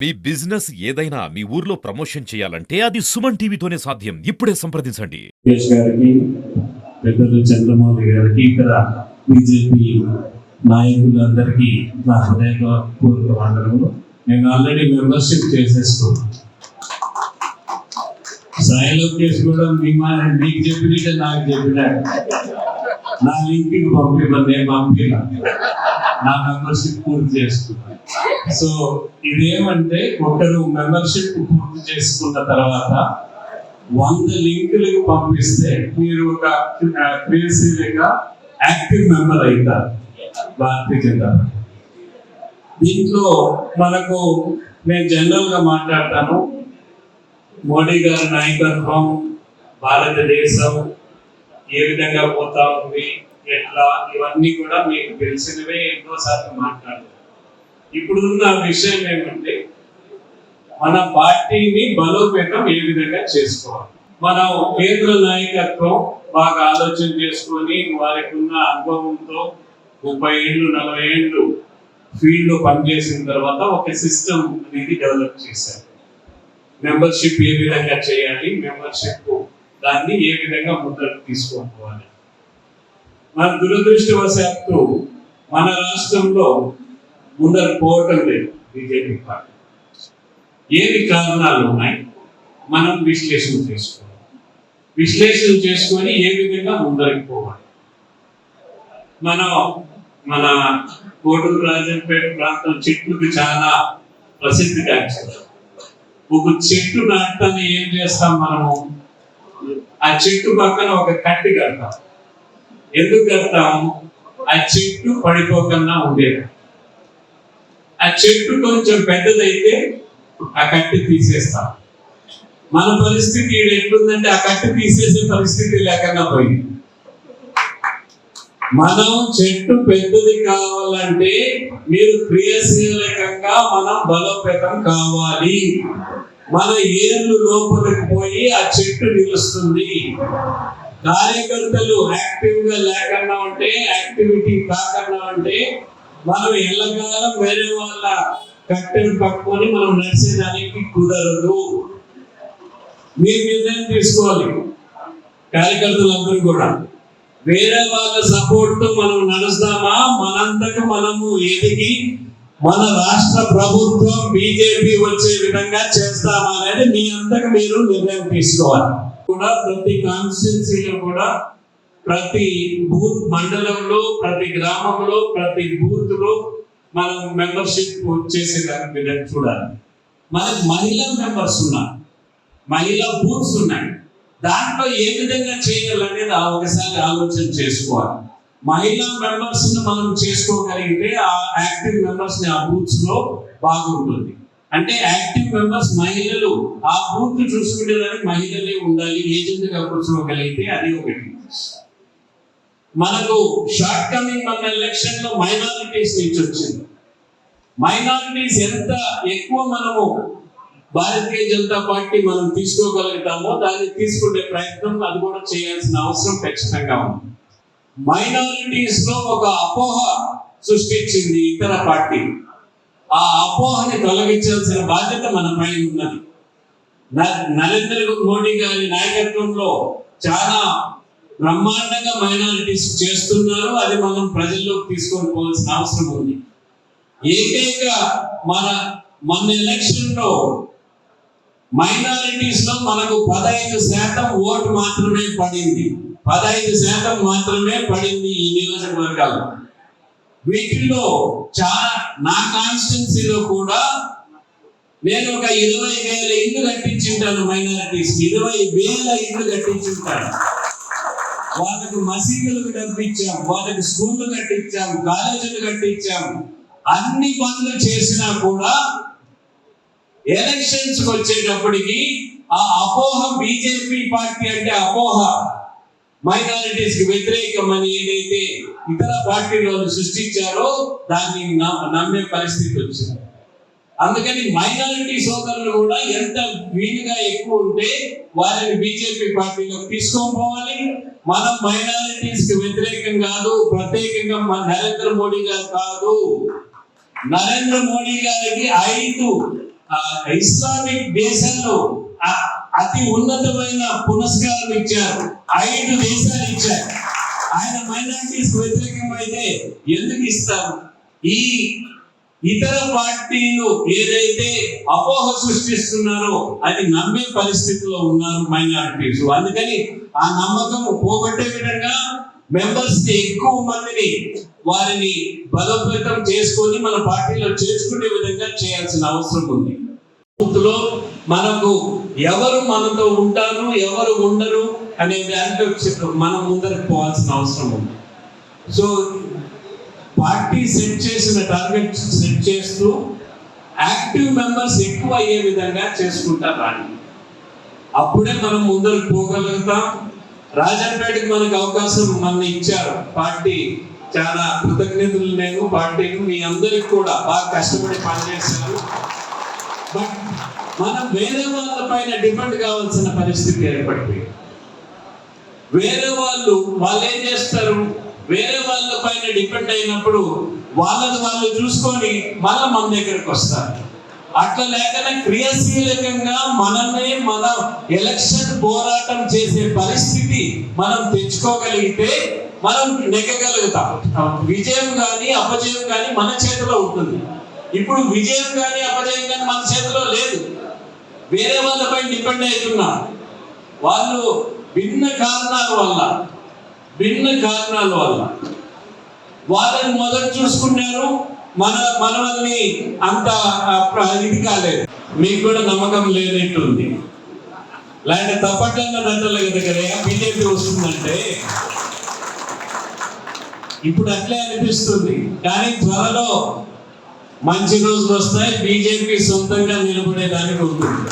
మీ business ఏదైనా మీ ఊర్లో promotion చేయాలంటే అది సుమన్ టీవీతోనే సాధ్యం. ఇప్పుడే సంప్రదించండి. సురేష్ గారికి, పెద్దలు చంద్రమౌళి గారికి, ఇతర బీజేపీ నాయకులందరికీ నా హృదయపూర్వక వందనములు. నేను ఆల్రెడీ మెంబర్షిప్ చేసేసుకున్నాను. సాయి లోకేష్ కూడా మీకు చెప్పినట్టే నాకు చెప్పినాడు. నా లింక్కి పంపిమని నేను పంపిలా, నా మెంబర్షిప్ పూర్తి చేసుకున్నాను. సో ఇదేమంటే ఒకరు మెంబర్షిప్ పూర్తి చేసుకున్న తర్వాత 100 లింకులకు పంపిస్తే మీరు ఒక క్రియాశీలంగా యాక్టివ్ మెంబర్ అవుతారు భారతీయ జనతా పార్టీ. దీంట్లో మనకు నేను జనరల్ గా మాట్లాడతాను. మోడీ గారి నాయకత్వం, భారతదేశం ఏ విధంగా పోతా ఉంది, ఎట్లా, ఇవన్నీ కూడా మీకు తెలిసినవే, ఎన్నోసార్లు మాట్లాడతారు. ఇప్పుడున్న విషయం ఏమంటే మన పార్టీని బలోపేతం ఏ విధంగా చేసుకోవాలి. మనం కేంద్ర నాయకత్వం బాగా ఆలోచన చేసుకొని వారికి ఉన్న అనుభవంతో 30 ఏళ్ళు 40 ఏళ్ళు ఫీల్డ్ లో పనిచేసిన తర్వాత ఒక సిస్టమ్ అనేది డెవలప్ చేశారు. మెంబర్షిప్ ఏ విధంగా చేయాలి, మెంబర్షిప్ దాన్ని ఏ విధంగా ముందరకు తీసుకోవాలి. మన దురదృష్టవశాత్తు మన రాష్ట్రంలో ముందరకు పోవటం లేదు బీజేపీ పార్టీ. ఏమి కారణాలు ఉన్నాయి మనం విశ్లేషణ చేసుకొని ఏ విధంగా ముందరికి పోవాలి. మన కోటూరు రాజంపేట ప్రాంతం చెట్లకు చాలా ప్రసిద్ధి గాంచింది. ఒక చెట్టు నాటాన్ని ఏం చేస్తాం మనము, ఆ చెట్టు పక్కన ఒక కట్టి కడతాం. ఎందుకు కడతాము? ఆ చెట్టు పడిపోకుండా ఉండేది. ఆ చెట్టు కొంచెం పెద్దదైతే ఆ కట్టి తీసేస్తాం. మన పరిస్థితి ఎట్లుందంటే ఆ కట్టి తీసేసే పరిస్థితి లేకుండా పోయింది. మనం చెట్టు పెద్దది కావాలంటే మీరు క్రియాశీలకంగా మనం బలోపేతం కావాలి. మన ఏళ్ళు లోపలికి పోయి ఆ చెట్టు నిలుస్తుంది. కార్యకర్తలు యాక్టివ్ గా లేకుండా ఉంటే, యాక్టివిటీ కాకుండా ఉంటే మనం ఎల్లకాలం వేరే వాళ్ళ కట్టెలు పట్టుకొని మనం నడిచేదానికి కుదరదు. మీరు నిర్ణయం తీసుకోవాలి. కార్యకర్తలందరూ కూడా వేరే వాళ్ళ సపోర్ట్ తో మనం నడుస్తామా, మనంతకు మనము ఎదిగి మన రాష్ట్ర ప్రభుత్వం బీజేపీ వచ్చే విధంగా చేస్తామా అనేది మీ అంతకు మీరు నిర్ణయం తీసుకోవాలి. కూడా ప్రతి కాన్స్టిట్యున్సీలో కూడా ప్రతి బూత్ మండలంలో, ప్రతి గ్రామంలో, ప్రతి బూత్ లో మనం మెంబర్షిప్ చేసేదానికి విధంగా చూడాలి. మనకు మహిళా మెంబర్స్ ఉన్నారు, మహిళా బూత్స్ ఉన్నాయి. దాంట్లో ఏ విధంగా చేయాలనేది ఒకసారి ఆలోచన చేసుకోవాలి. మహిళా మెంబర్స్ ని మనం చేసుకోగలిగితే ఆ యాక్టివ్ మెంబర్స్ ని ఆ బూత్స్ లో బాగుంటుంది. అంటే యాక్టివ్ మెంబర్స్ మహిళలు, ఆ బూత్ చూసుకునేదానికి మహిళలే ఉండాలి, ఏజెంట్ గా కూర్చోగలిగితే అది ఒకటి. మనకు షార్ట్ కమింగ్ మన ఎలక్షన్ లో మైనారిటీస్ నుంచి వచ్చింది. మైనారిటీస్ ఎంత ఎక్కువ మనము భారతీయ జనతా పార్టీ మనం తీసుకోగలుగుతామో దాన్ని తీసుకునే ప్రయత్నం అది కూడా చేయాల్సిన అవసరం ఖచ్చితంగా ఉంది. మైనారిటీస్ లో ఒక అపోహ సృష్టించింది ఇతర పార్టీ. ఆ అపోహని తొలగించాల్సిన బాధ్యత మన పైన ఉన్నది. నరేంద్ర మోడీ గారి నాయకత్వంలో చాలా బ్రహ్మాండంగా మైనారిటీస్ చేస్తున్నారు. అది మనం ప్రజల్లోకి తీసుకొని పోవాల్సిన అవసరం ఉంది. ఏకైక మన ఎలక్షన్ లో మైనారిటీస్ లో మనకు 15% ఓటు మాత్రమే పడింది. 15% మాత్రమే పడింది ఈ నియోజకవర్గాలు. వీటిల్లో చాలా నా కాన్స్టిట్యున్సీలో కూడా నేను ఒక 20,000 ఇళ్ళు కట్టించుంటాను. మైనారిటీస్ 20,000 ఇళ్ళు కట్టించుంటాను. వాళ్ళకు మసీదులకు కట్టించాం, వాళ్ళకి స్కూళ్ళు కట్టించాం, కాలేజీలు కట్టించాం. అన్ని పనులు చేసినా కూడా ఎలక్షన్స్ వచ్చేటప్పటికి ఆ అపోహ, బీజేపీ పార్టీ అంటే అపోహ, మైనారిటీస్ కి వ్యతిరేకమని ఏదైతే ఇతర పార్టీలు సృష్టించారో దాన్ని నమ్మే పరిస్థితి వచ్చింది. అందుకని మైనారిటీ సోదరులు కూడా ఎంత వీలుగా ఎక్కువ ఉంటే వారిని బీజేపీ పార్టీలో తీసుకోపోవాలి. మనం మైనారిటీస్ కి వ్యతిరేకం కాదు, ప్రత్యేకంగా నరేంద్ర మోడీ గారు కాదు. నరేంద్ర మోడీ గారికి 5 ఇస్లామిక్ దేశాల్లో అతి ఉన్నతమైన పురస్కారం ఇచ్చారు. 5 దేశాలు ఇచ్చారు. ఆయన మైనారిటీస్ వ్యతిరేకం అయితే ఎందుకు ఇస్తారు? ఈ ఇతర పార్టీలు ఏదైతే అపోహ సృష్టిస్తున్నారో అది నమ్మే పరిస్థితిలో ఉన్నారు మైనారిటీస్. అందుకని ఆ నమ్మకం పోగొట్టే విధంగా మెంబర్స్ ని ఎక్కువ మందిని వారిని బలోపేతం చేసుకొని మన పార్టీలో చేర్చుకునే విధంగా చేయాల్సిన అవసరం ఉంది. లో మనకు ఎవరు మనతో ఉంటారు, ఎవరు ఉండరు అనే దాంట్లో మనం ముందరకు పోవాల్సిన అవసరం ఉంది. సో పార్టీ సెట్ చేసిన టార్గెట్ సెట్ చేస్తూ యాక్టివ్ మెంబర్స్ ఎక్కువ అయ్యే విధంగా చేసుకుంటారు రాని. అప్పుడే మనం ముందరకు పోగలుగుతాం. రాజంపేటకి మనకు అవకాశం మన ఇచ్చారు పార్టీ. చాలా కృతజ్ఞతలు నేను పార్టీకి, మీ అందరికి కూడా బాగా కష్టపడి పనిచేశారు. బట్ మనం వేరే వాళ్ళ పైన డిపెండ్ కావాల్సిన పరిస్థితి ఏర్పడింది. వేరే వాళ్ళు ఏం చేస్తారు? వేరే వాళ్ళ పైన డిపెండ్ అయినప్పుడు వాళ్ళది వాళ్ళు చూసుకొని మళ్ళీ మన దగ్గరకు వస్తారు. అట్లా లేకనే క్రియాశీలకంగా మనమే మన ఎలక్షన్ పోరాటం చేసే పరిస్థితి మనం తెచ్చుకోగలిగితే మనం నెగ్గగలుగుతాం. విజయం కానీ అపజయం కానీ మన చేతిలో ఉంటుంది. ఇప్పుడు విజయం కానీ అపజయం కానీ మన చేతిలో లేదు. వేరే వాళ్ళపై డిపెండ్ అవుతున్నారు. వాళ్ళు భిన్న కారణాల వల్ల వాళ్ళని మొదలు చూసుకున్నారు. మనల్ని అంత ఇది కాలేదు. మీకు కూడా నమ్మకం లేనట్టుంది. ఇలాంటి తప్పట్లన్న దండల దగ్గర బీజేపీ వస్తుందంటే ఇప్పుడు అట్లే అనిపిస్తుంది. కానీ త్వరలో మంచి రోజులు వస్తాయి. బీజేపీ సొంతంగా నిలబడేదానికి ఉంటుంది.